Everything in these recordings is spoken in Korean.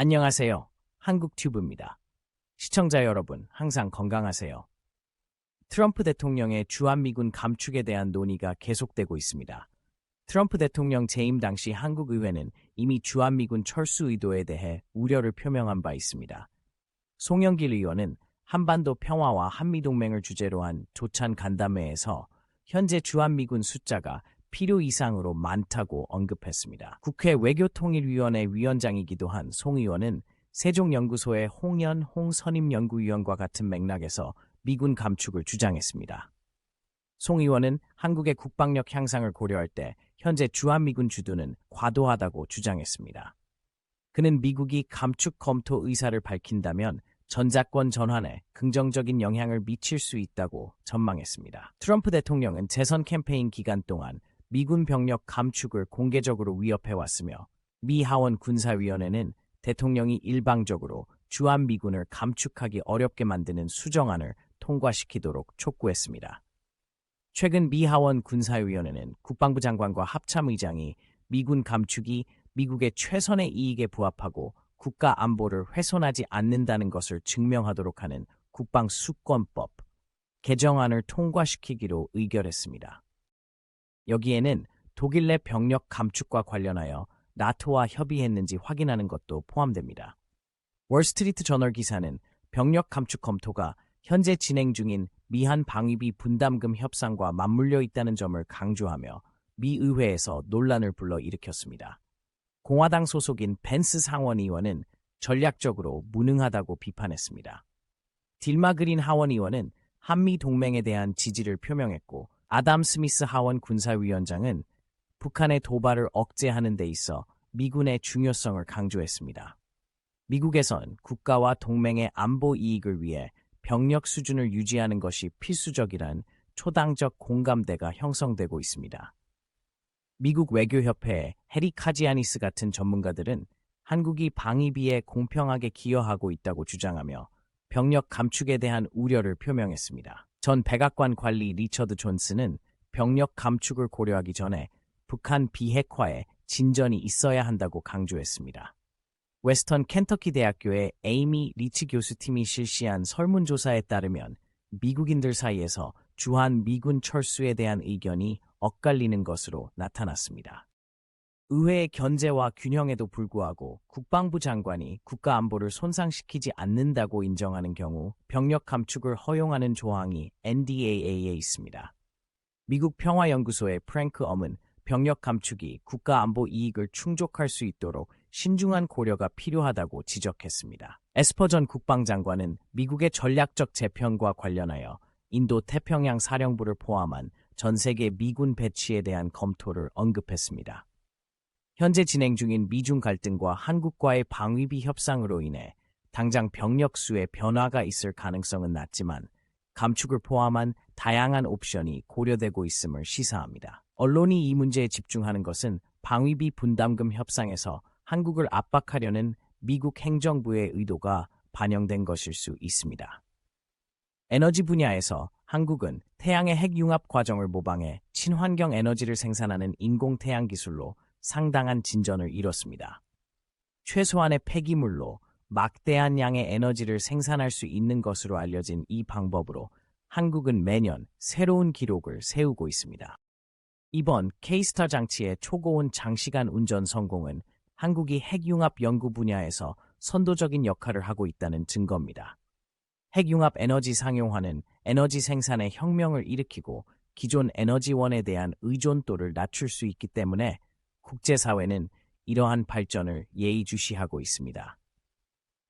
안녕하세요. 한국튜브입니다. 시청자 여러분, 항상 건강하세요. 트럼프 대통령의 주한미군 감축에 대한 논의가 계속되고 있습니다. 트럼프 대통령 재임 당시 한국 의회는 이미 주한미군 철수 의도에 대해 우려를 표명한 바 있습니다. 송영길 의원은 한반도 평화와 한미동맹을 주제로 한 조찬 간담회에서 현재 주한미군 숫자가 필요 이상으로 많다고 언급했습니다. 국회 외교통일위원회 위원장이기도 한 송 의원은 세종연구소의 홍선임 연구위원과 같은 맥락에서 미군 감축을 주장했습니다. 송 의원은 한국의 국방력 향상을 고려할 때 현재 주한미군 주둔은 과도하다고 주장했습니다. 그는 미국이 감축 검토 의사를 밝힌다면 전자권 전환에 긍정적인 영향을 미칠 수 있다고 전망했습니다. 트럼프 대통령은 재선 캠페인 기간 동안 미군 병력 감축을 공개적으로 위협해왔으며 미 하원 군사위원회는 대통령이 일방적으로 주한미군을 감축하기 어렵게 만드는 수정안을 통과시키도록 촉구했습니다. 최근 미 하원 군사위원회는 국방부 장관과 합참의장이 미군 감축이 미국의 최선의 이익에 부합하고 국가 안보를 훼손하지 않는다는 것을 증명하도록 하는 국방수권법 개정안을 통과시키기로 의결했습니다. 여기에는 독일 내 병력 감축과 관련하여 나토와 협의했는지 확인하는 것도 포함됩니다. 월스트리트 저널 기사는 병력 감축 검토가 현재 진행 중인 미한 방위비 분담금 협상과 맞물려 있다는 점을 강조하며 미 의회에서 논란을 불러일으켰습니다. 공화당 소속인 펜스 상원의원은 전략적으로 무능하다고 비판했습니다. 딜마 그린 하원의원은 한미 동맹에 대한 지지를 표명했고 아담 스미스 하원 군사위원장은 북한의 도발을 억제하는 데 있어 미군의 중요성을 강조했습니다. 미국에선 국가와 동맹의 안보 이익을 위해 병력 수준을 유지하는 것이 필수적이란 초당적 공감대가 형성되고 있습니다. 미국 외교협회의 해리 카지아니스 같은 전문가들은 한국이 방위비에 공평하게 기여하고 있다고 주장하며 병력 감축에 대한 우려를 표명했습니다. 전 백악관 관리 리처드 존스는 병력 감축을 고려하기 전에 북한 비핵화에 진전이 있어야 한다고 강조했습니다. 웨스턴 켄터키 대학교의 에이미 리치 교수팀이 실시한 설문조사에 따르면 미국인들 사이에서 주한 미군 철수에 대한 의견이 엇갈리는 것으로 나타났습니다. 의회의 견제와 균형에도 불구하고 국방부 장관이 국가 안보를 손상시키지 않는다고 인정하는 경우 병력 감축을 허용하는 조항이 NDAA에 있습니다. 미국 평화연구소의 프랭크 엄은 병력 감축이 국가 안보 이익을 충족할 수 있도록 신중한 고려가 필요하다고 지적했습니다. 에스퍼 전 국방장관은 미국의 전략적 재편과 관련하여 인도 태평양 사령부를 포함한 전 세계 미군 배치에 대한 검토를 언급했습니다. 현재 진행 중인 미중 갈등과 한국과의 방위비 협상으로 인해 당장 병력 수에 변화가 있을 가능성은 낮지만 감축을 포함한 다양한 옵션이 고려되고 있음을 시사합니다. 언론이 이 문제에 집중하는 것은 방위비 분담금 협상에서 한국을 압박하려는 미국 행정부의 의도가 반영된 것일 수 있습니다. 에너지 분야에서 한국은 태양의 핵융합 과정을 모방해 친환경 에너지를 생산하는 인공태양 기술로 상당한 진전을 이뤘습니다. 최소한의 폐기물로 막대한 양의 에너지를 생산할 수 있는 것으로 알려진 이 방법으로 한국은 매년 새로운 기록을 세우고 있습니다. 이번 K-스타 장치의 초고온 장시간 운전 성공은 한국이 핵융합 연구 분야에서 선도적인 역할을 하고 있다는 증거입니다. 핵융합 에너지 상용화는 에너지 생산에 혁명을 일으키고 기존 에너지원에 대한 의존도를 낮출 수 있기 때문에 국제사회는 이러한 발전을 예의주시하고 있습니다.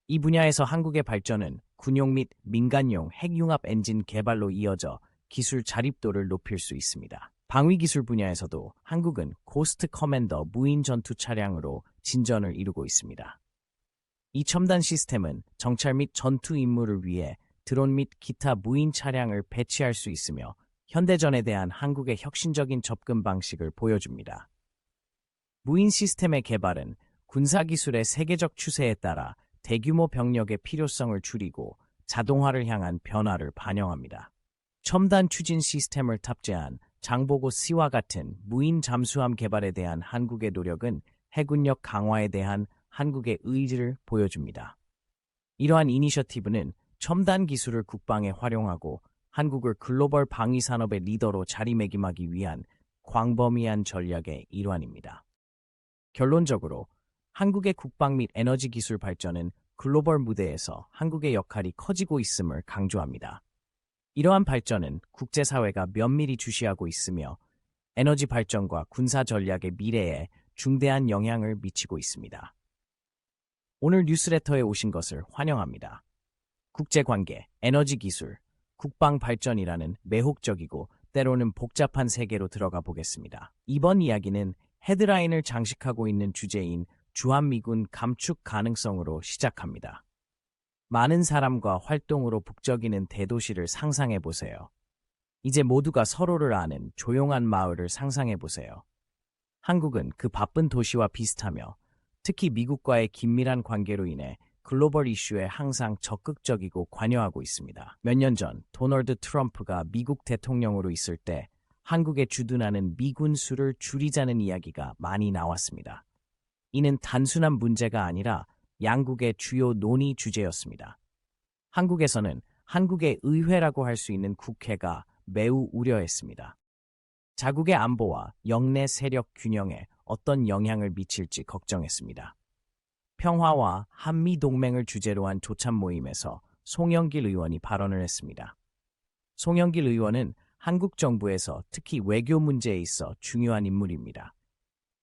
이 분야에서 한국의 발전은 군용 및 민간용 핵융합 엔진 개발로 이어져 기술 자립도를 높일 수 있습니다. 방위기술 분야에서도 한국은 고스트 커맨더 무인 전투 차량으로 진전을 이루고 있습니다. 이 첨단 시스템은 정찰 및 전투 임무를 위해 드론 및 기타 무인 차량을 배치할 수 있으며 현대전에 대한 한국의 혁신적인 접근 방식을 보여줍니다. 무인 시스템의 개발은 군사기술의 세계적 추세에 따라 대규모 병력의 필요성을 줄이고 자동화를 향한 변화를 반영합니다. 첨단 추진 시스템을 탑재한 장보고 C와 같은 무인 잠수함 개발에 대한 한국의 노력은 해군력 강화에 대한 한국의 의지를 보여줍니다. 이러한 이니셔티브는 첨단 기술을 국방에 활용하고 한국을 글로벌 방위 산업의 리더로 자리매김하기 위한 광범위한 전략의 일환입니다. 결론적으로 한국의 국방 및 에너지 기술 발전은 글로벌 무대에서 한국의 역할이 커지고 있음을 강조합니다. 이러한 발전은 국제사회가 면밀히 주시하고 있으며 에너지 발전과 군사 전략의 미래에 중대한 영향을 미치고 있습니다. 오늘 뉴스레터에 오신 것을 환영합니다. 국제관계, 에너지 기술, 국방 발전이라는 매혹적이고 때로는 복잡한 세계로 들어가 보겠습니다. 이번 이야기는 헤드라인을 장식하고 있는 주제인 주한미군 감축 가능성으로 시작합니다. 많은 사람과 활동으로 북적이는 대도시를 상상해 보세요. 이제 모두가 서로를 아는 조용한 마을을 상상해 보세요. 한국은 그 바쁜 도시와 비슷하며 특히 미국과의 긴밀한 관계로 인해 글로벌 이슈에 항상 적극적이고 관여하고 있습니다. 몇 년 전 도널드 트럼프가 미국 대통령으로 있을 때 한국에 주둔하는 미군 수를 줄이자는 이야기가 많이 나왔습니다. 이는 단순한 문제가 아니라 양국의 주요 논의 주제였습니다. 한국에서는 한국의 의회라고 할 수 있는 국회가 매우 우려했습니다. 자국의 안보와 영내 세력 균형에 어떤 영향을 미칠지 걱정했습니다. 평화와 한미 동맹을 주제로 한 조찬 모임에서 송영길 의원이 발언을 했습니다. 송영길 의원은 한국 정부에서 특히 외교 문제에 있어 중요한 인물입니다.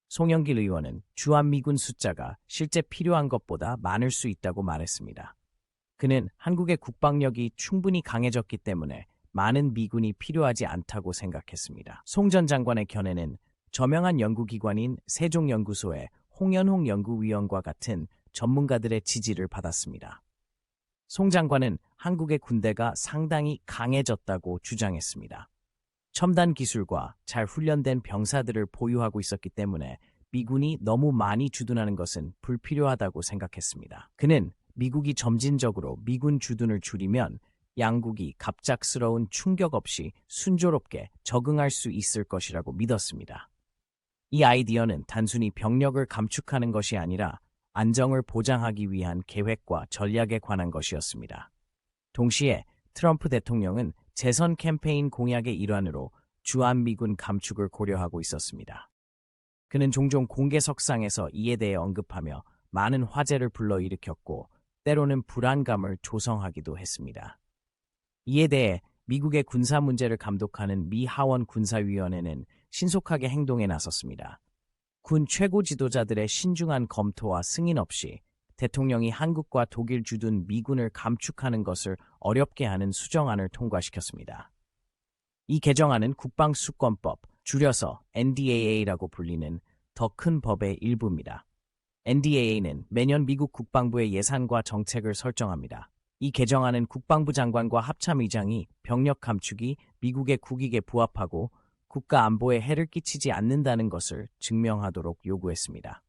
송영길 의원은 주한미군 숫자가 실제 필요한 것보다 많을 수 있다고 말했습니다. 그는 한국의 국방력이 충분히 강해졌기 때문에 많은 미군이 필요하지 않다고 생각했습니다. 송 전 장관의 견해는 저명한 연구기관인 세종연구소의 홍연홍 연구위원과 같은 전문가들의 지지를 받았습니다. 송 장관은 한국의 군대가 상당히 강해졌다고 주장했습니다. 첨단 기술과 잘 훈련된 병사들을 보유하고 있었기 때문에 미군이 너무 많이 주둔하는 것은 불필요하다고 생각했습니다. 그는 미국이 점진적으로 미군 주둔을 줄이면 양국이 갑작스러운 충격 없이 순조롭게 적응할 수 있을 것이라고 믿었습니다. 이 아이디어는 단순히 병력을 감축하는 것이 아니라 안정을 보장하기 위한 계획과 전략에 관한 것이었습니다. 동시에 트럼프 대통령은 재선 캠페인 공약의 일환으로 주한미군 감축을 고려하고 있었습니다. 그는 종종 공개석상에서 이에 대해 언급하며 많은 화제를 불러일으켰고 때로는 불안감을 조성하기도 했습니다. 이에 대해 미국의 군사 문제를 감독하는 미 하원 군사위원회는 신속하게 행동에 나섰습니다. 군 최고 지도자들의 신중한 검토와 승인 없이 대통령이 한국과 독일 주둔 미군을 감축하는 것을 어렵게 하는 수정안을 통과시켰습니다. 이 개정안은 국방수권법, 줄여서 NDAA라고 불리는 더 큰 법의 일부입니다. NDAA는 매년 미국 국방부의 예산과 정책을 설정합니다. 이 개정안은 국방부 장관과 합참의장이 병력 감축이 미국의 국익에 부합하고 국가 안보에 해를 끼치지 않는다는 것을 증명하도록 요구했습니다.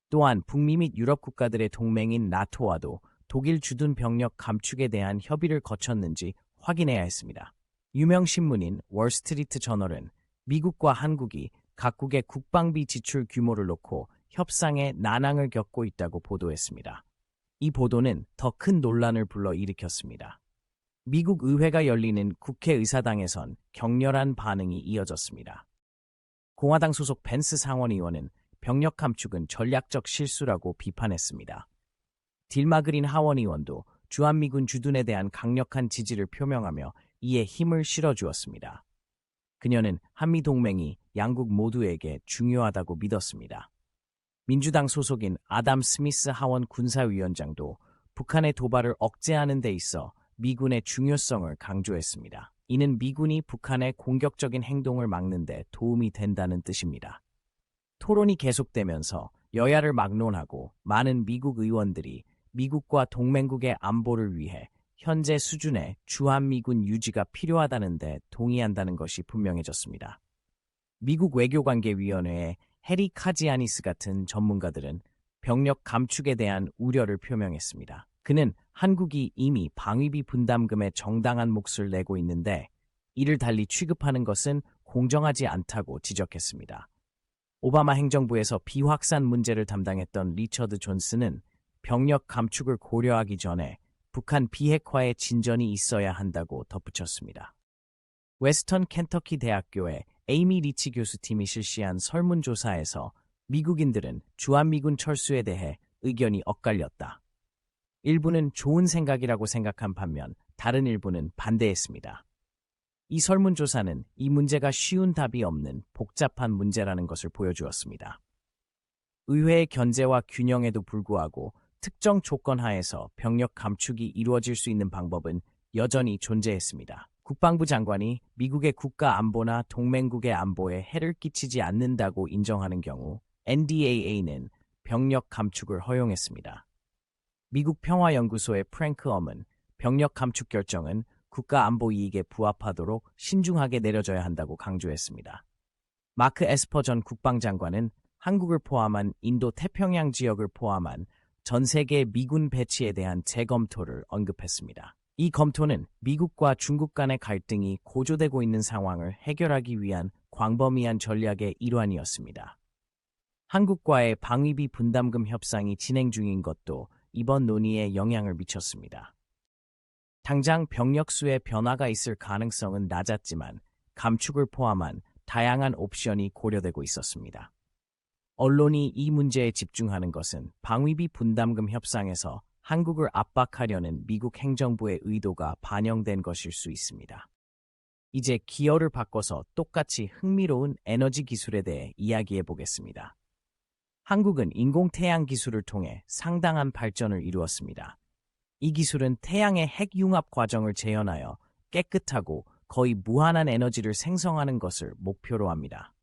또한 북미 및 유럽 국가들의 동맹인 나토와도 독일 주둔 병력 감축에 대한 협의를 거쳤는지 확인해야 했습니다. 유명 신문인 월스트리트 저널은 미국과 한국이 각국의 국방비 지출 규모를 놓고 협상에 난항을 겪고 있다고 보도했습니다. 이 보도는 더 큰 논란을 불러일으켰습니다. 미국 의회가 열리는 국회의사당에선 격렬한 반응이 이어졌습니다. 공화당 소속 벤스 상원의원은 병력 감축은 전략적 실수라고 비판했습니다. 딜마 그린 하원의원도 주한미군 주둔에 대한 강력한 지지를 표명하며 이에 힘을 실어주었습니다. 그녀는 한미동맹이 양국 모두에게 중요하다고 믿었습니다. 민주당 소속인 아담 스미스 하원 군사위원장도 북한의 도발을 억제하는 데 있어 미군의 중요성을 강조했습니다. 이는 미군이 북한의 공격적인 행동을 막는 데 도움이 된다는 뜻입니다. 토론이 계속되면서 여야를 막론하고 많은 미국 의원들이 미국과 동맹국의 안보를 위해 현재 수준의 주한미군 유지가 필요하다는 데 동의한다는 것이 분명해졌습니다. 미국 외교관계위원회의 해리 카지아니스 같은 전문가들은 병력 감축에 대한 우려를 표명했습니다. 그는 한국이 이미 방위비 분담금에 정당한 몫을 내고 있는데 이를 달리 취급하는 것은 공정하지 않다고 지적했습니다. 오바마 행정부에서 비확산 문제를 담당했던 리처드 존슨은 병력 감축을 고려하기 전에 북한 비핵화에 진전이 있어야 한다고 덧붙였습니다. 웨스턴 켄터키 대학교의 에이미 리치 교수팀이 실시한 설문조사에서 미국인들은 주한미군 철수에 대해 의견이 엇갈렸다. 일부는 좋은 생각이라고 생각한 반면 다른 일부는 반대했습니다. 이 설문조사는 이 문제가 쉬운 답이 없는 복잡한 문제라는 것을 보여주었습니다. 의회의 견제와 균형에도 불구하고 특정 조건 하에서 병력 감축이 이루어질 수 있는 방법은 여전히 존재했습니다. 국방부 장관이 미국의 국가 안보나 동맹국의 안보에 해를 끼치지 않는다고 인정하는 경우 NDAA는 병력 감축을 허용했습니다. 미국 평화연구소의 프랭크 엄은 병력 감축 결정은 국가 안보 이익에 부합하도록 신중하게 내려져야 한다고 강조했습니다. 마크 에스퍼 전 국방장관은 한국을 포함한 인도 태평양 지역을 포함한 전 세계 미군 배치에 대한 재검토를 언급했습니다. 이 검토는 미국과 중국 간의 갈등이 고조되고 있는 상황을 해결하기 위한 광범위한 전략의 일환이었습니다. 한국과의 방위비 분담금 협상이 진행 중인 것도 이번 논의에 영향을 미쳤습니다. 당장 병력 수의 변화가 있을 가능성은 낮았지만 감축을 포함한 다양한 옵션이 고려되고 있었습니다. 언론이 이 문제에 집중하는 것은 방위비 분담금 협상에서 한국을 압박하려는 미국 행정부의 의도가 반영된 것일 수 있습니다. 이제 기어를 바꿔서 똑같이 흥미로운 에너지 기술에 대해 이야기해 보겠습니다. 한국은 인공태양 기술을 통해 상당한 발전을 이루었습니다. 이 기술은 태양의 핵융합 과정을 재현하여 깨끗하고 거의 무한한 에너지를 생성하는 것을 목표로 합니다.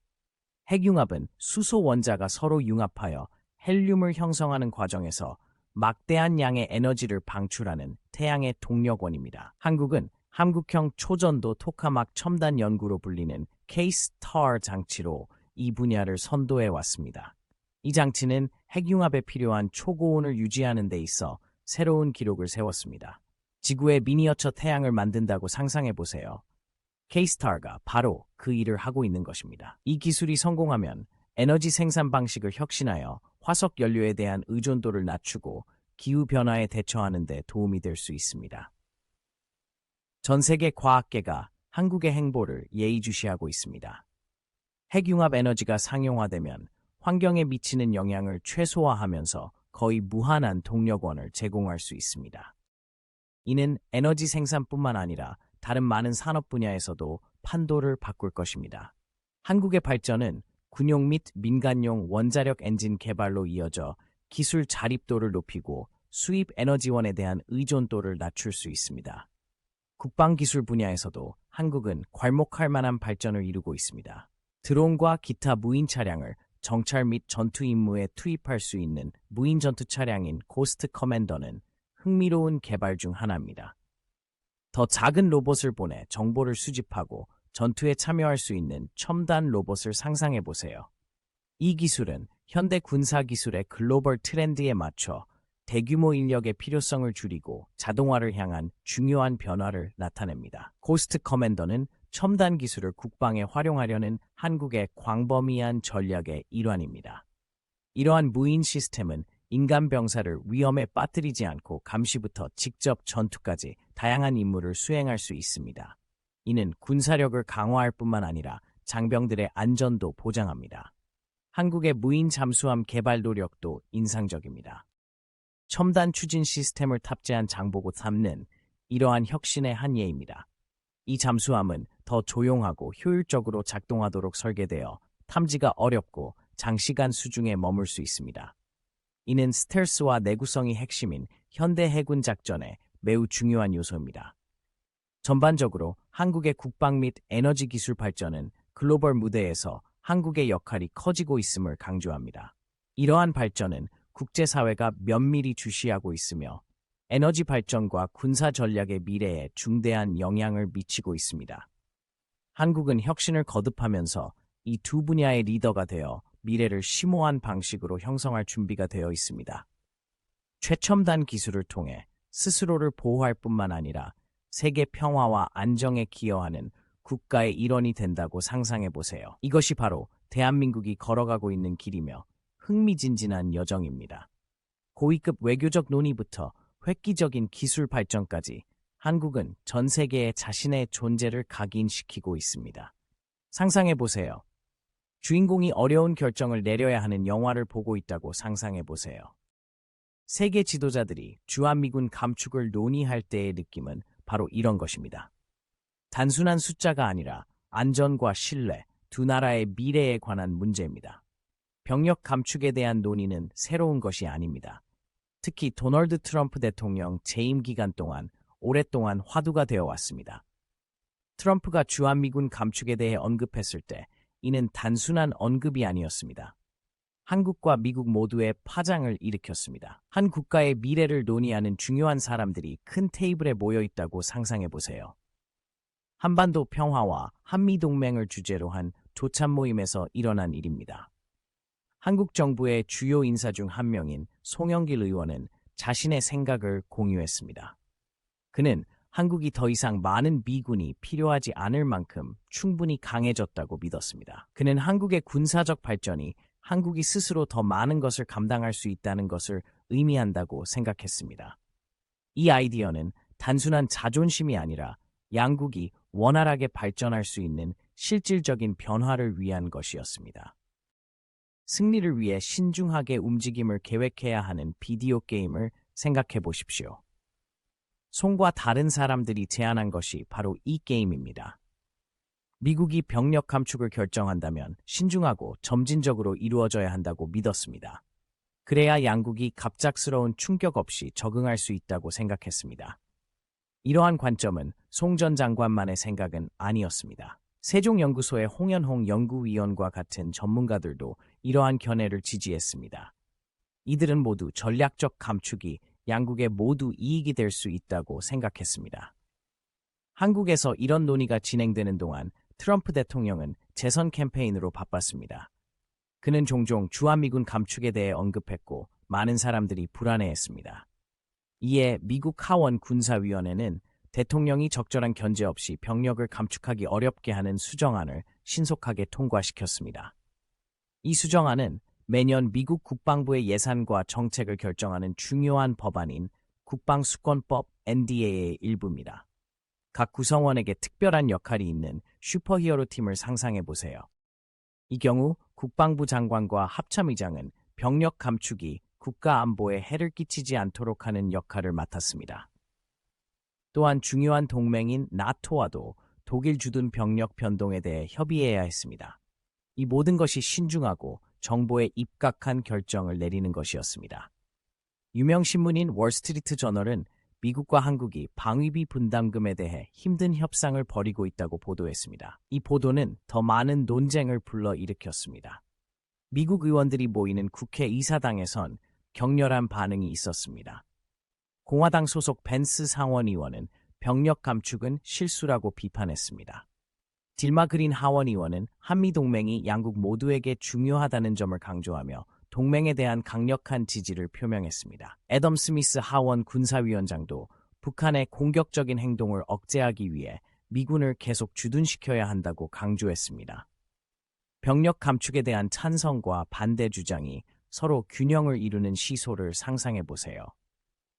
핵융합은 수소 원자가 서로 융합하여 헬륨을 형성하는 과정에서 막대한 양의 에너지를 방출하는 태양의 동력원입니다. 한국은 한국형 초전도 토카막 첨단 연구로 불리는 K-STAR 장치로 이 분야를 선도해 왔습니다. 이 장치는 핵융합에 필요한 초고온을 유지하는 데 있어 새로운 기록을 세웠습니다. 지구의 미니어처 태양을 만든다고 상상해 보세요. K-STAR가 바로 그 일을 하고 있는 것입니다. 이 기술이 성공하면 에너지 생산 방식을 혁신하여 화석 연료에 대한 의존도를 낮추고 기후변화에 대처하는 데 도움이 될 수 있습니다. 전 세계 과학계가 한국의 행보를 예의주시하고 있습니다. 핵융합 에너지가 상용화되면 환경에 미치는 영향을 최소화하면서 거의 무한한 동력원을 제공할 수 있습니다. 이는 에너지 생산뿐만 아니라 다른 많은 산업 분야에서도 판도를 바꿀 것입니다. 한국의 발전은 군용 및 민간용 원자력 엔진 개발로 이어져 기술 자립도를 높이고 수입 에너지원에 대한 의존도를 낮출 수 있습니다. 국방기술 분야에서도 한국은 괄목할 만한 발전을 이루고 있습니다. 드론과 기타 무인 차량을 정찰 및 전투 임무에 투입할 수 있는 무인 전투 차량인 고스트 커맨더는 흥미로운 개발 중 하나입니다. 더 작은 로봇을 보내 정보를 수집하고 전투에 참여할 수 있는 첨단 로봇을 상상해 보세요. 이 기술은 현대 군사 기술의 글로벌 트렌드에 맞춰 대규모 인력의 필요성을 줄이고 자동화를 향한 중요한 변화를 나타냅니다. 고스트 커맨더는 첨단 기술을 국방에 활용하려는 한국의 광범위한 전략의 일환입니다. 이러한 무인 시스템은 인간 병사를 위험에 빠뜨리지 않고 감시부터 직접 전투까지 다양한 임무를 수행할 수 있습니다. 이는 군사력을 강화할 뿐만 아니라 장병들의 안전도 보장합니다. 한국의 무인 잠수함 개발 노력도 인상적입니다. 첨단 추진 시스템을 탑재한 장보고 3는 이러한 혁신의 한 예입니다. 이 잠수함은 더 조용하고 효율적으로 작동하도록 설계되어 탐지가 어렵고 장시간 수중에 머물 수 있습니다. 이는 스텔스와 내구성이 핵심인 현대 해군 작전에 매우 중요한 요소입니다. 전반적으로 한국의 국방 및 에너지 기술 발전은 글로벌 무대에서 한국의 역할이 커지고 있음을 강조합니다. 이러한 발전은 국제사회가 면밀히 주시하고 있으며 에너지 발전과 군사 전략의 미래에 중대한 영향을 미치고 있습니다. 한국은 혁신을 거듭하면서 이 두 분야의 리더가 되어 미래를 심오한 방식으로 형성할 준비가 되어 있습니다. 최첨단 기술을 통해 스스로를 보호할 뿐만 아니라 세계 평화와 안정에 기여하는 국가의 일원이 된다고 상상해 보세요. 이것이 바로 대한민국이 걸어가고 있는 길이며 흥미진진한 여정입니다. 고위급 외교적 논의부터 획기적인 기술 발전까지 한국은 전 세계에 자신의 존재를 각인시키고 있습니다. 상상해 보세요. 주인공이 어려운 결정을 내려야 하는 영화를 보고 있다고 상상해 보세요. 세계 지도자들이 주한미군 감축을 논의할 때의 느낌은 바로 이런 것입니다. 단순한 숫자가 아니라 안전과 신뢰, 두 나라의 미래에 관한 문제입니다. 병력 감축에 대한 논의는 새로운 것이 아닙니다. 특히 도널드 트럼프 대통령 재임 기간 동안 오랫동안 화두가 되어 왔습니다. 트럼프가 주한미군 감축에 대해 언급했을 때 이는 단순한 언급이 아니었습니다. 한국과 미국 모두의 파장을 일으켰습니다. 한 국가의 미래를 논의하는 중요한 사람들이 큰 테이블에 모여 있다고 상상해 보세요. 한반도 평화와 한미동맹을 주제로 한 조찬 모임에서 일어난 일입니다. 한국 정부의 주요 인사 중 한 명인 송영길 의원은 자신의 생각을 공유했습니다. 그는 한국이 더 이상 많은 미군이 필요하지 않을 만큼 충분히 강해졌다고 믿었습니다. 그는 한국의 군사적 발전이 한국이 스스로 더 많은 것을 감당할 수 있다는 것을 의미한다고 생각했습니다. 이 아이디어는 단순한 자존심이 아니라 양국이 원활하게 발전할 수 있는 실질적인 변화를 위한 것이었습니다. 승리를 위해 신중하게 움직임을 계획해야 하는 비디오 게임을 생각해 보십시오. 송과 다른 사람들이 제안한 것이 바로 이 게임입니다. 미국이 병력 감축을 결정한다면 신중하고 점진적으로 이루어져야 한다고 믿었습니다. 그래야 양국이 갑작스러운 충격 없이 적응할 수 있다고 생각했습니다. 이러한 관점은 송 전 장관만의 생각은 아니었습니다. 세종연구소의 홍연홍 연구위원과 같은 전문가들도 이러한 견해를 지지했습니다. 이들은 모두 전략적 감축이 양국에 모두 이익이 될 수 있다고 생각했습니다. 한국에서 이런 논의가 진행되는 동안 트럼프 대통령은 재선 캠페인으로 바빴습니다. 그는 종종 주한미군 감축에 대해 언급했고 많은 사람들이 불안해했습니다. 이에 미국 하원 군사위원회는 대통령이 적절한 견제 없이 병력을 감축하기 어렵게 하는 수정안을 신속하게 통과시켰습니다. 이 수정안은 매년 미국 국방부의 예산과 정책을 결정하는 중요한 법안인 국방수권법 NDA의 일부입니다. 각 구성원에게 특별한 역할이 있는 슈퍼히어로 팀을 상상해 보세요. 이 경우 국방부 장관과 합참의장은 병력 감축이 국가 안보에 해를 끼치지 않도록 하는 역할을 맡았습니다. 또한 중요한 동맹인 나토와도 독일 주둔 병력 변동에 대해 협의해야 했습니다. 이 모든 것이 신중하고 정보에 입각한 결정을 내리는 것이었습니다. 유명 신문인 월스트리트 저널은 미국과 한국이 방위비 분담금에 대해 힘든 협상을 벌이고 있다고 보도했습니다. 이 보도는 더 많은 논쟁을 불러일으켰습니다. 미국 의원들이 모이는 국회 의사당에선 격렬한 반응이 있었습니다. 공화당 소속 벤스 상원의원은 병력 감축은 실수라고 비판했습니다. 딜마 그린 하원의원은 한미동맹이 양국 모두에게 중요하다는 점을 강조하며 동맹에 대한 강력한 지지를 표명했습니다. 애덤 스미스 하원 군사위원장도 북한의 공격적인 행동을 억제하기 위해 미군을 계속 주둔시켜야 한다고 강조했습니다. 병력 감축에 대한 찬성과 반대 주장이 서로 균형을 이루는 시소를 상상해 보세요.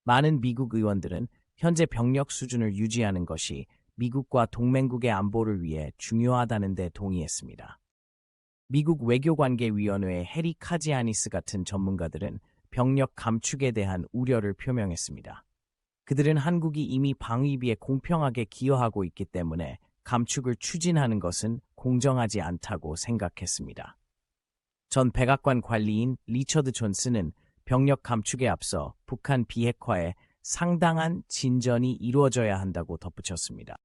많은 미국 의원들은 현재 병력 수준을 유지하는 것이 미국과 동맹국의 안보를 위해 중요하다는 데 동의했습니다. 미국 외교관계위원회의 해리 카지아니스 같은 전문가들은 병력 감축에 대한 우려를 표명했습니다. 그들은 한국이 이미 방위비에 공평하게 기여하고 있기 때문에 감축을 추진하는 것은 공정하지 않다고 생각했습니다. 전 백악관 관리인 리처드 존슨은 병력 감축에 앞서 북한 비핵화에 상당한 진전이 이루어져야 한다고 덧붙였습니다.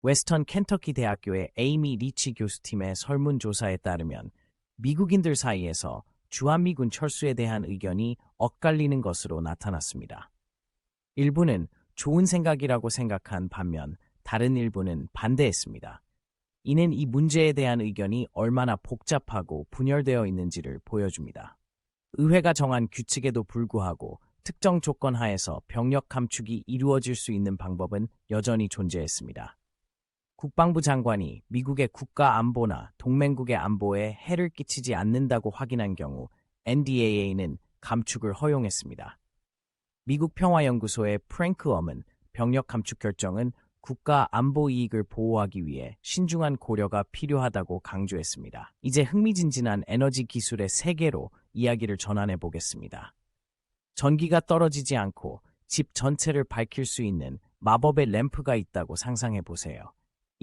웨스턴 켄터키 대학교의 에이미 리치 교수팀의 설문조사에 따르면 미국인들 사이에서 주한미군 철수에 대한 의견이 엇갈리는 것으로 나타났습니다. 일부는 좋은 생각이라고 생각한 반면 다른 일부는 반대했습니다. 이는 이 문제에 대한 의견이 얼마나 복잡하고 분열되어 있는지를 보여줍니다. 의회가 정한 규칙에도 불구하고 특정 조건 하에서 병력 감축이 이루어질 수 있는 방법은 여전히 존재했습니다. 국방부 장관이 미국의 국가 안보나 동맹국의 안보에 해를 끼치지 않는다고 확인한 경우 NDAA는 감축을 허용했습니다. 미국 평화연구소의 프랭크 엄은 병력 감축 결정은 국가 안보 이익을 보호하기 위해 신중한 고려가 필요하다고 강조했습니다. 이제 흥미진진한 에너지 기술의 세계로 이야기를 전환해 보겠습니다. 전기가 떨어지지 않고 집 전체를 밝힐 수 있는 마법의 램프가 있다고 상상해 보세요.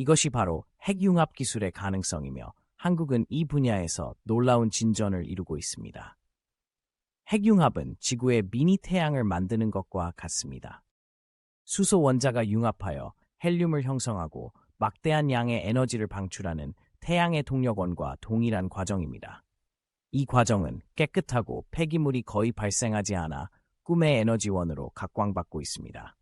이것이 바로 핵융합 기술의 가능성이며 한국은 이 분야에서 놀라운 진전을 이루고 있습니다. 핵융합은 지구의 미니 태양을 만드는 것과 같습니다. 수소 원자가 융합하여 헬륨을 형성하고 막대한 양의 에너지를 방출하는 태양의 동력원과 동일한 과정입니다. 이 과정은 깨끗하고 폐기물이 거의 발생하지 않아 꿈의 에너지원으로 각광받고 있습니다.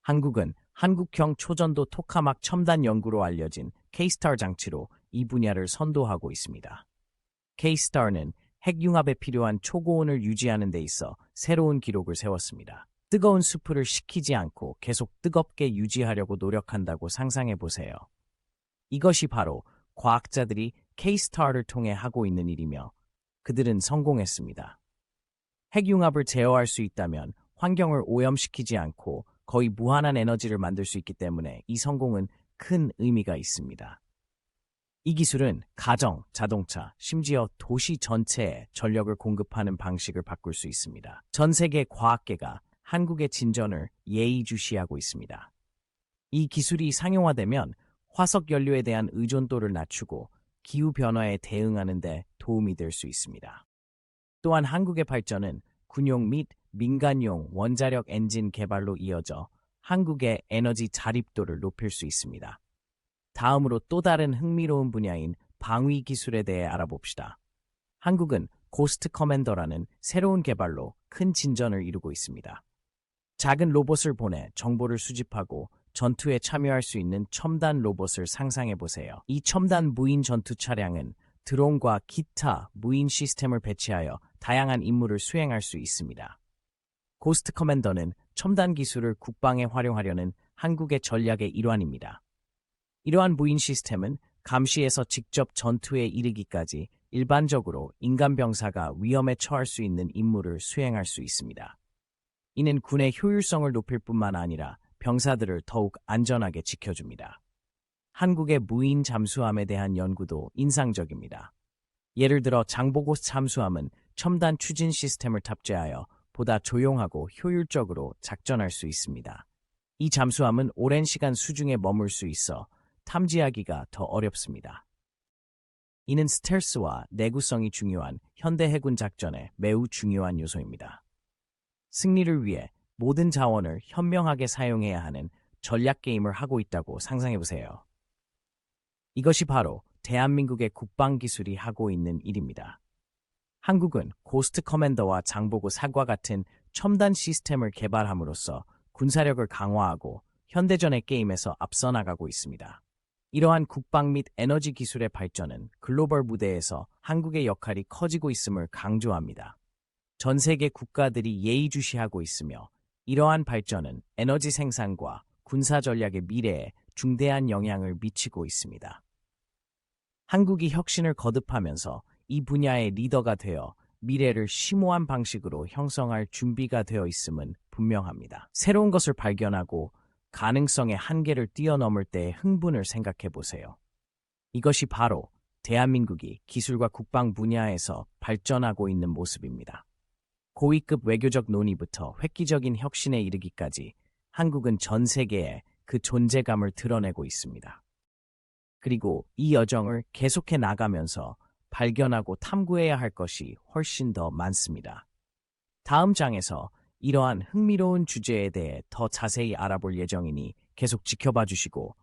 한국은 한국형 초전도 토카막 첨단 연구로 알려진 K-STAR 장치로 이 분야를 선도하고 있습니다. K-STAR는 핵융합에 필요한 초고온을 유지하는 데 있어 새로운 기록을 세웠습니다. 뜨거운 수프를 식히지 않고 계속 뜨겁게 유지하려고 노력한다고 상상해 보세요. 이것이 바로 과학자들이 K-STAR를 통해 하고 있는 일이며 그들은 성공했습니다. 핵융합을 제어할 수 있다면 환경을 오염시키지 않고 거의 무한한 에너지를 만들 수 있기 때문에 이 성공은 큰 의미가 있습니다. 이 기술은 가정, 자동차, 심지어 도시 전체에 전력을 공급하는 방식을 바꿀 수 있습니다. 전 세계 과학계가 한국의 진전을 예의주시하고 있습니다. 이 기술이 상용화되면 화석 연료에 대한 의존도를 낮추고 기후변화에 대응하는 데 도움이 될 수 있습니다. 또한 한국의 발전은 군용 및 민간용 원자력 엔진 개발로 이어져 한국의 에너지 자립도를 높일 수 있습니다. 다음으로 또 다른 흥미로운 분야인 방위 기술에 대해 알아봅시다. 한국은 고스트 커맨더라는 새로운 개발로 큰 진전을 이루고 있습니다. 작은 로봇을 보내 정보를 수집하고 전투에 참여할 수 있는 첨단 로봇을 상상해 보세요. 이 첨단 무인 전투 차량은 드론과 기타 무인 시스템을 배치하여 다양한 임무를 수행할 수 있습니다. 고스트 커맨더는 첨단 기술을 국방에 활용하려는 한국의 전략의 일환입니다. 이러한 무인 시스템은 감시에서 직접 전투에 이르기까지 일반적으로 인간 병사가 위험에 처할 수 있는 임무를 수행할 수 있습니다. 이는 군의 효율성을 높일 뿐만 아니라 병사들을 더욱 안전하게 지켜줍니다. 한국의 무인 잠수함에 대한 연구도 인상적입니다. 예를 들어 장보고 잠수함은 첨단 추진 시스템을 탑재하여 보다 조용하고 효율적으로 작전할 수 있습니다. 이 잠수함은 오랜 시간 수중에 머물 수 있어 탐지하기가 더 어렵습니다. 이는 스텔스와 내구성이 중요한 현대 해군 작전에 매우 중요한 요소입니다. 승리를 위해 모든 자원을 현명하게 사용해야 하는 전략 게임을 하고 있다고 상상해보세요. 이것이 바로 대한민국의 국방기술이 하고 있는 일입니다. 한국은 고스트 커맨더와 장보고 사과 같은 첨단 시스템을 개발함으로써 군사력을 강화하고 현대전의 게임에서 앞서 나가고 있습니다. 이러한 국방 및 에너지 기술의 발전은 글로벌 무대에서 한국의 역할이 커지고 있음을 강조합니다. 전 세계 국가들이 예의주시하고 있으며 이러한 발전은 에너지 생산과 군사 전략의 미래에 중대한 영향을 미치고 있습니다. 한국이 혁신을 거듭하면서 이 분야의 리더가 되어 미래를 심오한 방식으로 형성할 준비가 되어 있음은 분명합니다. 새로운 것을 발견하고 가능성의 한계를 뛰어넘을 때의 흥분을 생각해 보세요. 이것이 바로 대한민국이 기술과 국방 분야에서 발전하고 있는 모습입니다. 고위급 외교적 논의부터 획기적인 혁신에 이르기까지 한국은 전 세계에 그 존재감을 드러내고 있습니다. 그리고 이 여정을 계속해 나가면서 발견하고 탐구해야 할 것이 훨씬 더 많습니다. 다음 장에서 이러한 흥미로운 주제에 대해 더 자세히 알아볼 예정이니 계속 지켜봐 주시고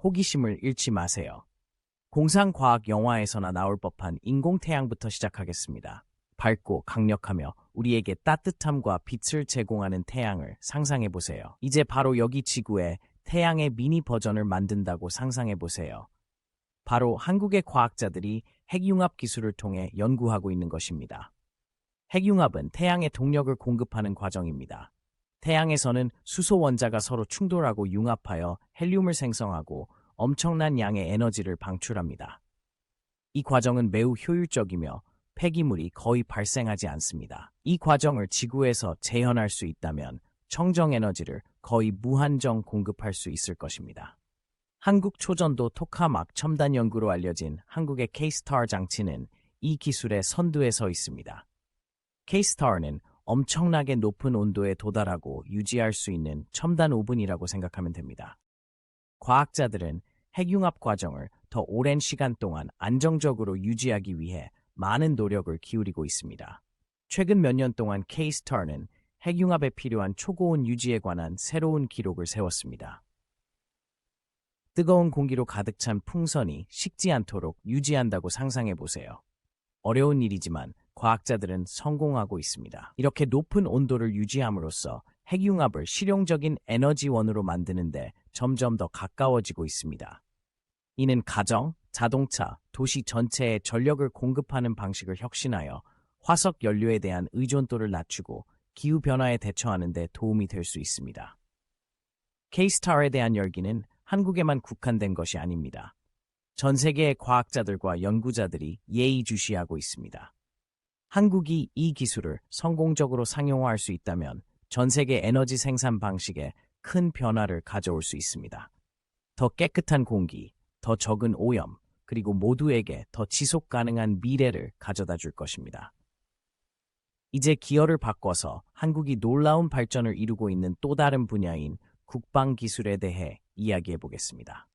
호기심을 잃지 마세요. 공상과학 영화에서나 나올 법한 인공태양부터 시작하겠습니다. 밝고 강력하며 우리에게 따뜻함과 빛을 제공하는 태양을 상상해 보세요. 이제 바로 여기 지구에 태양의 미니 버전을 만든다고 상상해 보세요. 바로 한국의 과학자들이 핵융합 기술을 통해 연구하고 있는 것입니다. 핵융합은 태양의 동력을 공급하는 과정입니다. 태양에서는 수소 원자가 서로 충돌하고 융합하여 헬륨을 생성하고 엄청난 양의 에너지를 방출합니다. 이 과정은 매우 효율적이며 폐기물이 거의 발생하지 않습니다. 이 과정을 지구에서 재현할 수 있다면 청정 에너지를 거의 무한정 공급할 수 있을 것입니다. 한국 초전도 토카막 첨단 연구로 알려진 한국의 K-STAR 장치는 이 기술의 선두에 서 있습니다. K-STAR는 엄청나게 높은 온도에 도달하고 유지할 수 있는 첨단 오븐이라고 생각하면 됩니다. 과학자들은 핵융합 과정을 더 오랜 시간 동안 안정적으로 유지하기 위해 많은 노력을 기울이고 있습니다. 최근 몇 년 동안 K-STAR는 핵융합에 필요한 초고온 유지에 관한 새로운 기록을 세웠습니다. 뜨거운 공기로 가득 찬 풍선이 식지 않도록 유지한다고 상상해 보세요. 어려운 일이지만 과학자들은 성공하고 있습니다. 이렇게 높은 온도를 유지함으로써 핵융합을 실용적인 에너지원으로 만드는데 점점 더 가까워지고 있습니다. 이는 가정, 자동차, 도시 전체에 전력을 공급하는 방식을 혁신하여 화석 연료에 대한 의존도를 낮추고 기후변화에 대처하는 데 도움이 될 수 있습니다. K-STAR에 대한 열기는 한국에만 국한된 것이 아닙니다. 전 세계의 과학자들과 연구자들이 예의주시하고 있습니다. 한국이 이 기술을 성공적으로 상용화할 수 있다면 전 세계 에너지 생산 방식에 큰 변화를 가져올 수 있습니다. 더 깨끗한 공기, 더 적은 오염, 그리고 모두에게 더 지속 가능한 미래를 가져다 줄 것입니다. 이제 기어를 바꿔서 한국이 놀라운 발전을 이루고 있는 또 다른 분야인 국방 기술에 대해 이야기해 보겠습니다.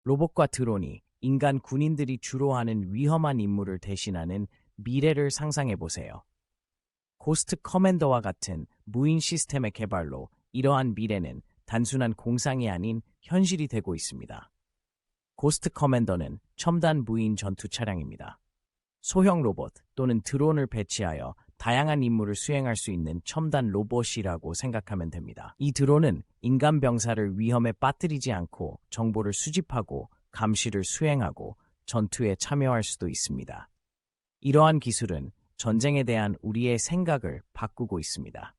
로봇과 드론이 인간 군인들이 주로 하는 위험한 임무를 대신하는 미래를 상상해 보세요. 고스트 커맨더와 같은 무인 시스템의 개발로 이러한 미래는 단순한 공상이 아닌 현실이 되고 있습니다. 고스트 커맨더는 첨단 무인 전투 차량입니다. 소형 로봇 또는 드론을 배치하여 다양한 임무를 수행할 수 있는 첨단 로봇이라고 생각하면 됩니다. 이 드론은 인간 병사를 위험에 빠뜨리지 않고 정보를 수집하고 감시를 수행하고 전투에 참여할 수도 있습니다. 이러한 기술은 전쟁에 대한 우리의 생각을 바꾸고 있습니다.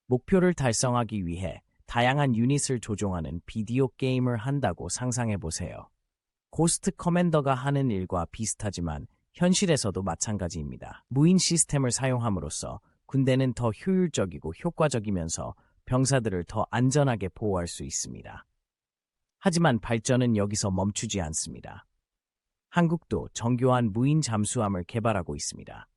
목표를 달성하기 위해 다양한 유닛을 조종하는 비디오 게임을 한다고 상상해 보세요. 고스트 커맨더가 하는 일과 비슷하지만 현실에서도 마찬가지입니다. 무인 시스템을 사용함으로써 군대는 더 효율적이고 효과적이면서 병사들을 더 안전하게 보호할 수 있습니다. 하지만 발전은 여기서 멈추지 않습니다. 한국도 정교한 무인 잠수함을 개발하고 있습니다.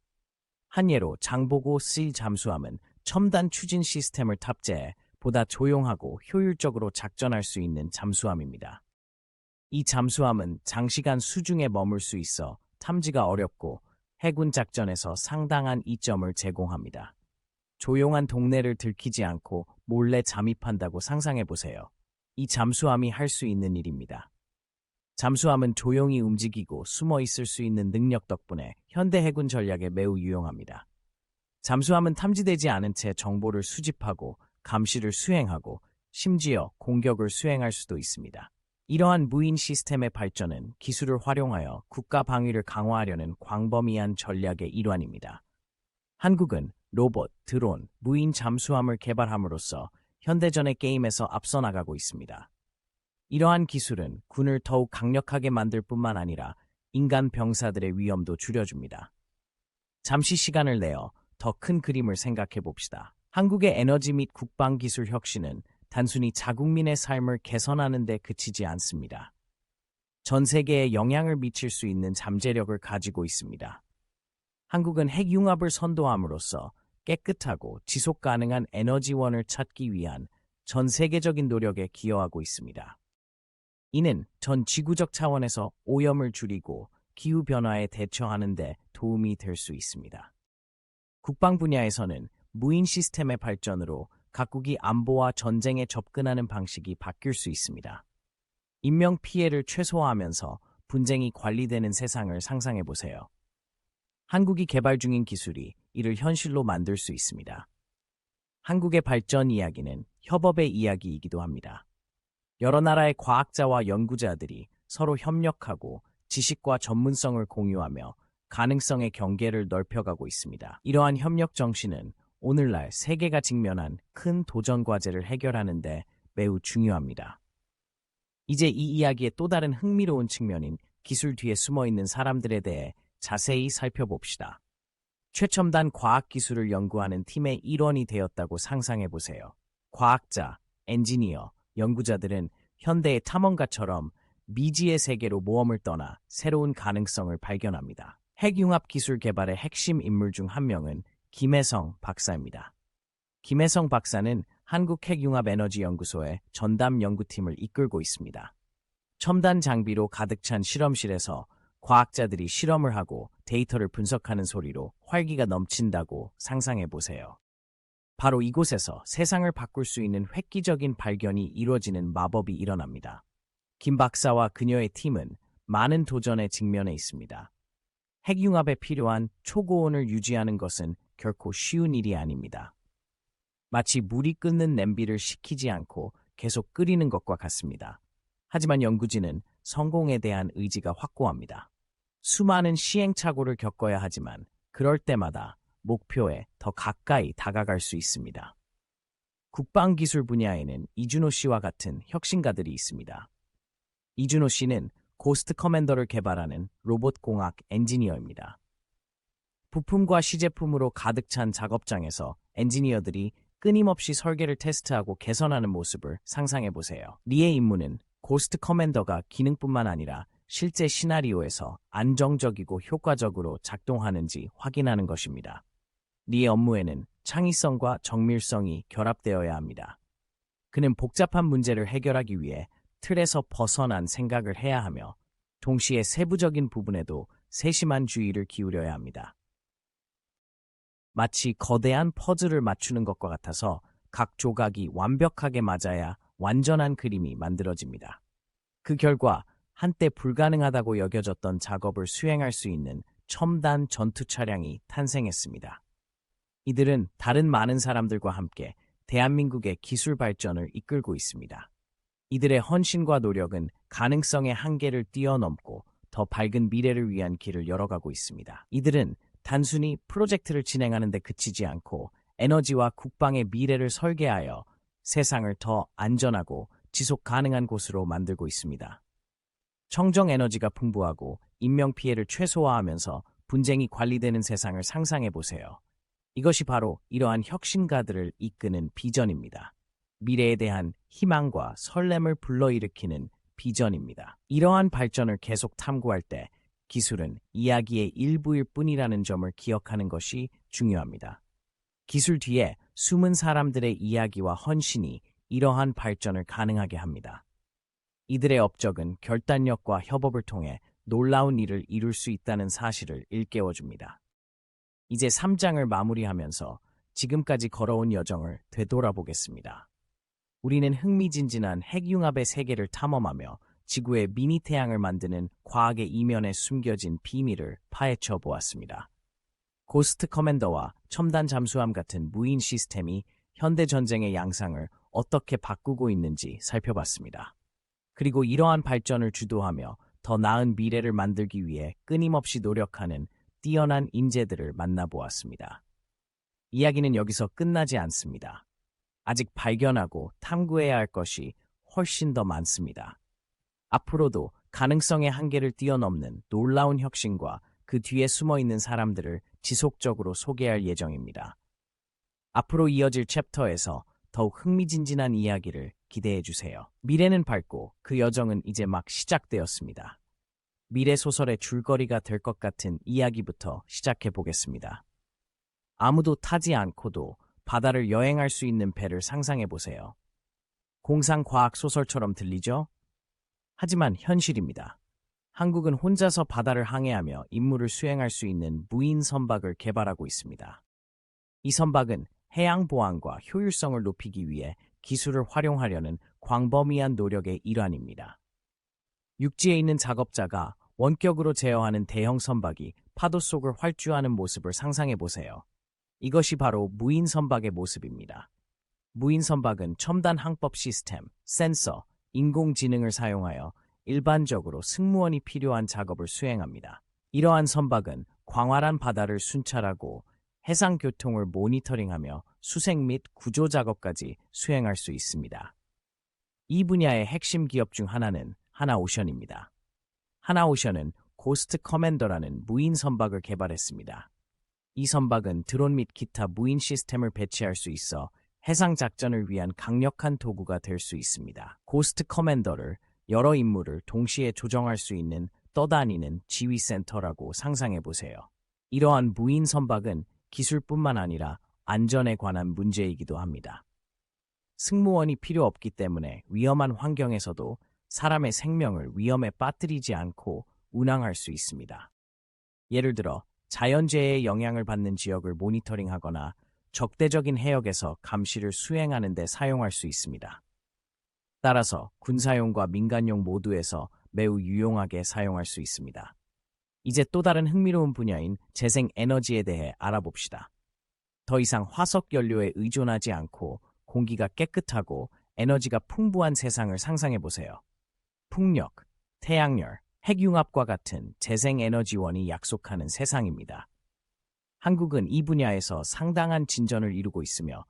한 예로 장보고 C 잠수함은 첨단 추진 시스템을 탑재해 보다 조용하고 효율적으로 작전할 수 있는 잠수함입니다. 이 잠수함은 장시간 수중에 머물 수 있어 탐지가 어렵고 해군 작전에서 상당한 이점을 제공합니다. 조용한 동네를 들키지 않고 몰래 잠입한다고 상상해 보세요. 이 잠수함이 할 수 있는 일입니다. 잠수함은 조용히 움직이고 숨어 있을 수 있는 능력 덕분에 현대 해군 전략에 매우 유용합니다. 잠수함은 탐지되지 않은 채 정보를 수집하고 감시를 수행하고 심지어 공격을 수행할 수도 있습니다. 이러한 무인 시스템의 발전은 기술을 활용하여 국가 방위를 강화하려는 광범위한 전략의 일환입니다. 한국은 로봇, 드론, 무인 잠수함을 개발함으로써 현대전의 게임에서 앞서 나가고 있습니다. 이러한 기술은 군을 더욱 강력하게 만들 뿐만 아니라 인간 병사들의 위험도 줄여줍니다. 잠시 시간을 내어 더 큰 그림을 생각해 봅시다. 한국의 에너지 및 국방 기술 혁신은 단순히 자국민의 삶을 개선하는 데 그치지 않습니다. 전 세계에 영향을 미칠 수 있는 잠재력을 가지고 있습니다. 한국은 핵융합을 선도함으로써 깨끗하고 지속 가능한 에너지원을 찾기 위한 전 세계적인 노력에 기여하고 있습니다. 이는 전 지구적 차원에서 오염을 줄이고 기후변화에 대처하는 데 도움이 될 수 있습니다. 국방 분야에서는 무인 시스템의 발전으로 각국이 안보와 전쟁에 접근하는 방식이 바뀔 수 있습니다. 인명 피해를 최소화하면서 분쟁이 관리되는 세상을 상상해 보세요. 한국이 개발 중인 기술이 이를 현실로 만들 수 있습니다. 한국의 발전 이야기는 협업의 이야기이기도 합니다. 여러 나라의 과학자와 연구자들이 서로 협력하고 지식과 전문성을 공유하며 가능성의 경계를 넓혀가고 있습니다. 이러한 협력 정신은 오늘날 세계가 직면한 큰 도전 과제를 해결하는 데 매우 중요합니다. 이제 이 이야기의 또 다른 흥미로운 측면인 기술 뒤에 숨어 있는 사람들에 대해 자세히 살펴봅시다. 최첨단 과학기술을 연구하는 팀의 일원이 되었다고 상상해 보세요. 과학자, 엔지니어, 연구자들은 현대의 탐험가처럼 미지의 세계로 모험을 떠나 새로운 가능성을 발견합니다. 핵융합 기술 개발의 핵심 인물 중 한 명은 김혜성 박사입니다. 김혜성 박사는 한국핵융합에너지연구소의 전담 연구팀을 이끌고 있습니다. 첨단 장비로 가득 찬 실험실에서 과학자들이 실험을 하고 데이터를 분석하는 소리로 활기가 넘친다고 상상해 보세요. 바로 이곳에서 세상을 바꿀 수 있는 획기적인 발견이 이루어지는 마법이 일어납니다. 김 박사와 그녀의 팀은 많은 도전에 직면해 있습니다. 핵융합에 필요한 초고온을 유지하는 것은 결코 쉬운 일이 아닙니다. 마치 물이 끓는 냄비를 식히지 않고 계속 끓이는 것과 같습니다. 하지만 연구진은 성공에 대한 의지가 확고합니다. 수많은 시행착오를 겪어야 하지만 그럴 때마다 목표에 더 가까이 다가갈 수 있습니다. 국방기술 분야에는 이준호 씨와 같은 혁신가들이 있습니다. 이준호 씨는 고스트 커맨더를 개발하는 로봇공학 엔지니어입니다. 부품과 시제품으로 가득 찬 작업장에서 엔지니어들이 끊임없이 설계를 테스트하고 개선하는 모습을 상상해 보세요. 리의 임무는 고스트 커맨더가 기능뿐만 아니라 실제 시나리오에서 안정적이고 효과적으로 작동하는지 확인하는 것입니다. 리의 업무에는 창의성과 정밀성이 결합되어야 합니다. 그는 복잡한 문제를 해결하기 위해 틀에서 벗어난 생각을 해야 하며 동시에 세부적인 부분에도 세심한 주의를 기울여야 합니다. 마치 거대한 퍼즐을 맞추는 것과 같아서 각 조각이 완벽하게 맞아야 완전한 그림이 만들어집니다. 그 결과 한때 불가능하다고 여겨졌던 작업을 수행할 수 있는 첨단 전투 차량이 탄생했습니다. 이들은 다른 많은 사람들과 함께 대한민국의 기술 발전을 이끌고 있습니다. 이들의 헌신과 노력은 가능성의 한계를 뛰어넘고 더 밝은 미래를 위한 길을 열어가고 있습니다. 이들은 단순히 프로젝트를 진행하는 데 그치지 않고 에너지와 국방의 미래를 설계하여 세상을 더 안전하고 지속 가능한 곳으로 만들고 있습니다. 청정 에너지가 풍부하고 인명피해를 최소화하면서 분쟁이 관리되는 세상을 상상해 보세요. 이것이 바로 이러한 혁신가들을 이끄는 비전입니다. 미래에 대한 희망과 설렘을 불러일으키는 비전입니다. 이러한 발전을 계속 탐구할 때 기술은 이야기의 일부일 뿐이라는 점을 기억하는 것이 중요합니다. 기술 뒤에 숨은 사람들의 이야기와 헌신이 이러한 발전을 가능하게 합니다. 이들의 업적은 결단력과 협업을 통해 놀라운 일을 이룰 수 있다는 사실을 일깨워줍니다. 이제 3장을 마무리하면서 지금까지 걸어온 여정을 되돌아보겠습니다. 우리는 흥미진진한 핵융합의 세계를 탐험하며 지구의 미니 태양을 만드는 과학의 이면에 숨겨진 비밀을 파헤쳐 보았습니다. 고스트 커맨더와 첨단 잠수함 같은 무인 시스템이 현대 전쟁의 양상을 어떻게 바꾸고 있는지 살펴봤습니다. 그리고 이러한 발전을 주도하며 더 나은 미래를 만들기 위해 끊임없이 노력하는 뛰어난 인재들을 만나보았습니다. 이야기는 여기서 끝나지 않습니다. 아직 발견하고 탐구해야 할 것이 훨씬 더 많습니다. 앞으로도 가능성의 한계를 뛰어넘는 놀라운 혁신과 그 뒤에 숨어있는 사람들을 지속적으로 소개할 예정입니다. 앞으로 이어질 챕터에서 더욱 흥미진진한 이야기를 기대해 주세요. 미래는 밝고 그 여정은 이제 막 시작되었습니다. 미래 소설의 줄거리가 될 것 같은 이야기부터 시작해 보겠습니다. 아무도 타지 않고도 바다를 여행할 수 있는 배를 상상해 보세요. 공상 과학 소설처럼 들리죠? 하지만 현실입니다. 한국은 혼자서 바다를 항해하며 임무를 수행할 수 있는 무인 선박을 개발하고 있습니다. 이 선박은 해양 보안과 효율성을 높이기 위해 기술을 활용하려는 광범위한 노력의 일환입니다. 육지에 있는 작업자가 원격으로 제어하는 대형 선박이 파도 속을 활주하는 모습을 상상해 보세요. 이것이 바로 무인 선박의 모습입니다. 무인 선박은 첨단 항법 시스템, 센서, 인공지능을 사용하여 일반적으로 승무원이 필요한 작업을 수행합니다. 이러한 선박은 광활한 바다를 순찰하고 해상 교통을 모니터링하며 수색 및 구조 작업까지 수행할 수 있습니다. 이 분야의 핵심 기업 중 하나는 하나오션입니다. 하나오션은 고스트 커맨더라는 무인 선박을 개발했습니다. 이 선박은 드론 및 기타 무인 시스템을 배치할 수 있어 해상 작전을 위한 강력한 도구가 될 수 있습니다. 고스트 커맨더를 여러 임무를 동시에 조정할 수 있는 떠다니는 지휘센터라고 상상해 보세요. 이러한 무인 선박은 기술뿐만 아니라 안전에 관한 문제이기도 합니다. 승무원이 필요 없기 때문에 위험한 환경에서도 사람의 생명을 위험에 빠뜨리지 않고 운항할 수 있습니다. 예를 들어 자연재해의 영향을 받는 지역을 모니터링하거나 적대적인 해역에서 감시를 수행하는 데 사용할 수 있습니다. 따라서 군사용과 민간용 모두에서 매우 유용하게 사용할 수 있습니다. 이제 또 다른 흥미로운 분야인 재생에너지에 대해 알아봅시다. 더 이상 화석 연료에 의존하지 않고 공기가 깨끗하고 에너지가 풍부한 세상을 상상해 보세요. 풍력, 태양열, 핵융합과 같은 재생에너지원이 약속하는 세상입니다. 한국은 이 분야에서 상당한 진전을 이루고 있으며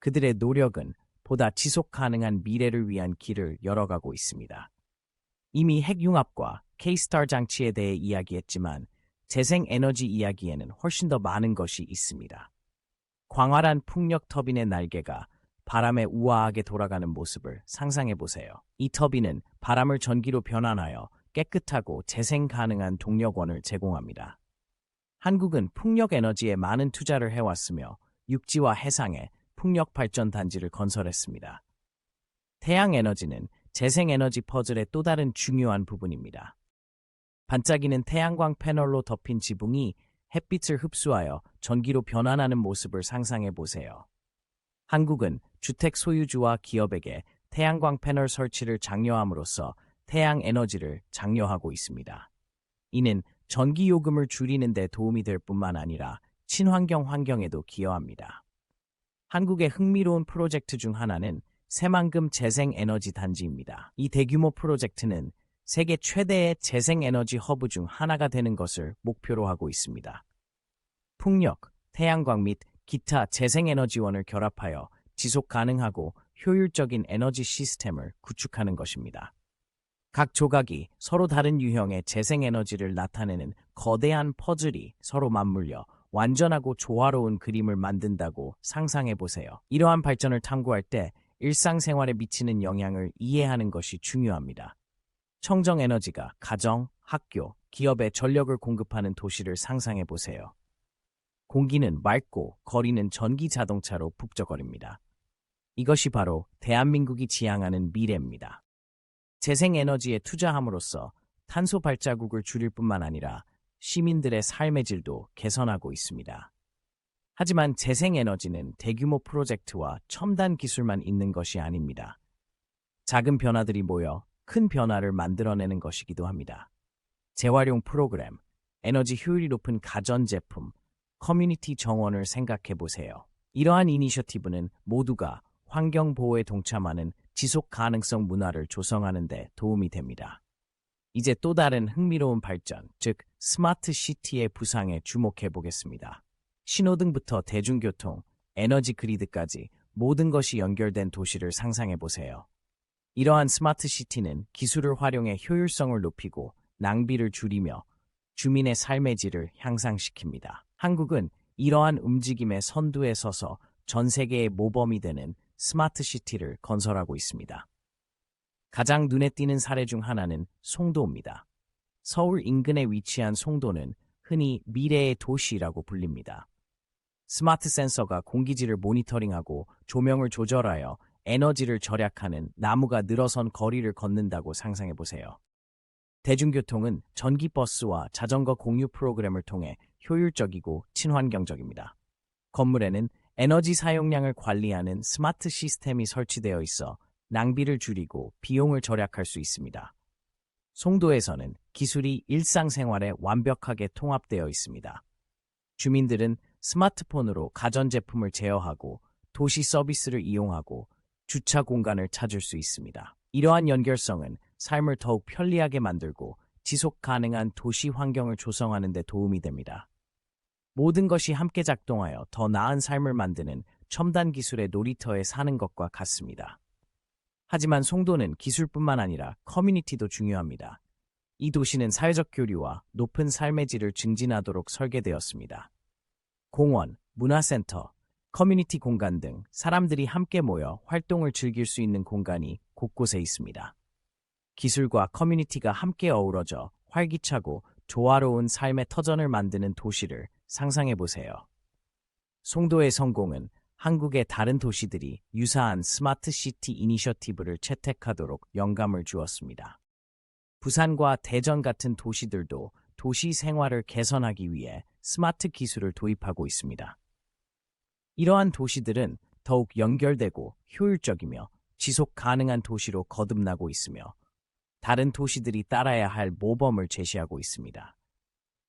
그들의 노력은 보다 지속 가능한 미래를 위한 길을 열어가고 있습니다. 이미 핵융합과 K-STAR 장치에 대해 이야기했지만 재생에너지 이야기에는 훨씬 더 많은 것이 있습니다. 광활한 풍력 터빈의 날개가 바람에 우아하게 돌아가는 모습을 상상해 보세요. 이 터빈은 바람을 전기로 변환하여 깨끗하고 재생 가능한 동력원을 제공합니다. 한국은 풍력 에너지에 많은 투자를 해왔으며 육지와 해상에 풍력 발전 단지를 건설했습니다. 태양 에너지는 재생에너지 퍼즐의 또 다른 중요한 부분입니다. 반짝이는 태양광 패널로 덮인 지붕이 햇빛을 흡수하여 전기로 변환하는 모습을 상상해 보세요. 한국은 주택 소유주와 기업에게 태양광 패널 설치를 장려함으로써 태양 에너지를 장려하고 있습니다. 이는 전기 요금을 줄이는 데 도움이 될 뿐만 아니라 친환경 환경에도 기여합니다. 한국의 흥미로운 프로젝트 중 하나는 새만금 재생에너지 단지입니다. 이 대규모 프로젝트는 세계 최대의 재생에너지 허브 중 하나가 되는 것을 목표로 하고 있습니다. 풍력, 태양광 및 기타 재생에너지원을 결합하여 지속 가능하고 효율적인 에너지 시스템을 구축하는 것입니다. 각 조각이 서로 다른 유형의 재생에너지를 나타내는 거대한 퍼즐이 서로 맞물려 완전하고 조화로운 그림을 만든다고 상상해 보세요. 이러한 발전을 탐구할 때 일상생활에 미치는 영향을 이해하는 것이 중요합니다. 청정에너지가 가정, 학교, 기업에 전력을 공급하는 도시를 상상해 보세요. 공기는 맑고 거리는 전기 자동차로 북적거립니다. 이것이 바로 대한민국이 지향하는 미래입니다. 재생에너지에 투자함으로써 탄소 발자국을 줄일 뿐만 아니라 시민들의 삶의 질도 개선하고 있습니다. 하지만 재생에너지는 대규모 프로젝트와 첨단 기술만 있는 것이 아닙니다. 작은 변화들이 모여 큰 변화를 만들어내는 것이기도 합니다. 재활용 프로그램, 에너지 효율이 높은 가전제품, 커뮤니티 정원을 생각해 보세요. 이러한 이니셔티브는 모두가 환경보호에 동참하는 지속 가능성 문화를 조성하는 데 도움이 됩니다. 이제 또 다른 흥미로운 발전, 즉 스마트 시티의 부상에 주목해 보겠습니다. 신호등부터 대중교통, 에너지 그리드까지 모든 것이 연결된 도시를 상상해 보세요. 이러한 스마트 시티는 기술을 활용해 효율성을 높이고 낭비를 줄이며 주민의 삶의 질을 향상시킵니다. 한국은 이러한 움직임의 선두에 서서 전 세계의 모범이 되는 스마트 시티를 건설하고 있습니다. 가장 눈에 띄는 사례 중 하나는 송도입니다. 서울 인근에 위치한 송도는 흔히 미래의 도시라고 불립니다. 스마트 센서가 공기질을 모니터링하고 조명을 조절하여 에너지를 절약하는 나무가 늘어선 거리를 걷는다고 상상해 보세요. 대중교통은 전기버스와 자전거 공유 프로그램을 통해 효율적이고 친환경적입니다. 건물에는 에너지 사용량을 관리하는 스마트 시스템이 설치되어 있어 낭비를 줄이고 비용을 절약할 수 있습니다. 송도에서는 기술이 일상생활에 완벽하게 통합되어 있습니다. 주민들은 스마트폰으로 가전제품을 제어하고 도시 서비스를 이용하고 주차 공간을 찾을 수 있습니다. 이러한 연결성은 삶을 더욱 편리하게 만들고 지속 가능한 도시 환경을 조성하는 데 도움이 됩니다. 모든 것이 함께 작동하여 더 나은 삶을 만드는 첨단 기술의 놀이터에 사는 것과 같습니다. 하지만 송도는 기술뿐만 아니라 커뮤니티도 중요합니다. 이 도시는 사회적 교류와 높은 삶의 질을 증진하도록 설계되었습니다. 공원, 문화센터, 커뮤니티 공간 등 사람들이 함께 모여 활동을 즐길 수 있는 공간이 곳곳에 있습니다. 기술과 커뮤니티가 함께 어우러져 활기차고 조화로운 삶의 터전을 만드는 도시를 상상해 보세요. 송도의 성공은 한국의 다른 도시들이 유사한 스마트 시티 이니셔티브를 채택하도록 영감을 주었습니다. 부산과 대전 같은 도시들도 도시 생활을 개선하기 위해 스마트 기술을 도입하고 있습니다. 이러한 도시들은 더욱 연결되고 효율적이며 지속 가능한 도시로 거듭나고 있으며 다른 도시들이 따라야 할 모범을 제시하고 있습니다.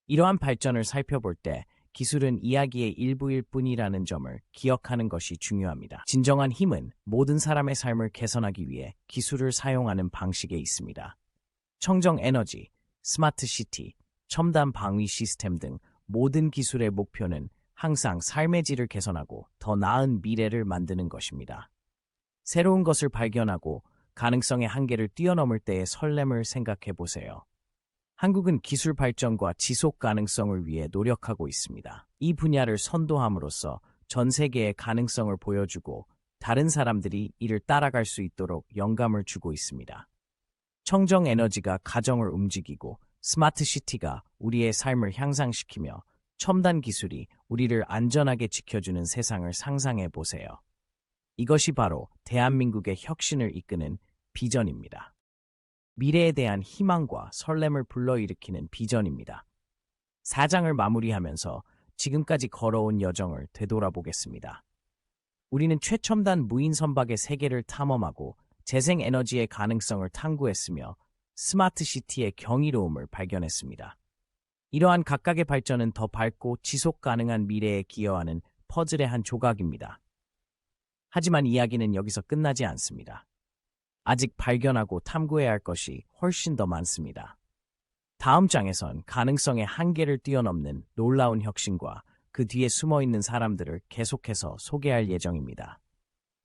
이러한 발전을 살펴볼 때 기술은 이야기의 일부일 뿐이라는 점을 기억하는 것이 중요합니다. 진정한 힘은 모든 사람의 삶을 개선하기 위해 기술을 사용하는 방식에 있습니다. 청정 에너지, 스마트 시티, 첨단 방위 시스템 등 모든 기술의 목표는 항상 삶의 질을 개선하고 더 나은 미래를 만드는 것입니다. 새로운 것을 발견하고 가능성의 한계를 뛰어넘을 때의 설렘을 생각해 보세요. 한국은 기술 발전과 지속 가능성을 위해 노력하고 있습니다. 이 분야를 선도함으로써 전 세계의 가능성을 보여주고 다른 사람들이 이를 따라갈 수 있도록 영감을 주고 있습니다. 청정 에너지가 가정을 움직이고 스마트 시티가 우리의 삶을 향상시키며 첨단 기술이 우리를 안전하게 지켜주는 세상을 상상해 보세요. 이것이 바로 대한민국의 혁신을 이끄는 비전입니다. 미래에 대한 희망과 설렘을 불러일으키는 비전입니다. 4장을 마무리하면서 지금까지 걸어온 여정을 되돌아보겠습니다. 우리는 최첨단 무인 선박의 세계를 탐험하고 재생에너지의 가능성을 탐구했으며 스마트 시티의 경이로움을 발견했습니다. 이러한 각각의 발전은 더 밝고 지속 가능한 미래에 기여하는 퍼즐의 한 조각입니다. 하지만 이야기는 여기서 끝나지 않습니다. 아직 발견하고 탐구해야 할 것이 훨씬 더 많습니다. 다음 장에선 가능성의 한계를 뛰어넘는 놀라운 혁신과 그 뒤에 숨어있는 사람들을 계속해서 소개할 예정입니다.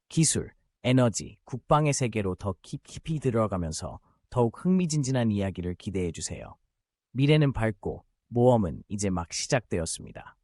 기술, 에너지, 국방의 세계로 더 깊이 들어가면서 더욱 흥미진진한 이야기를 기대해 주세요. 미래는 밝고 모험은 이제 막 시작되었습니다.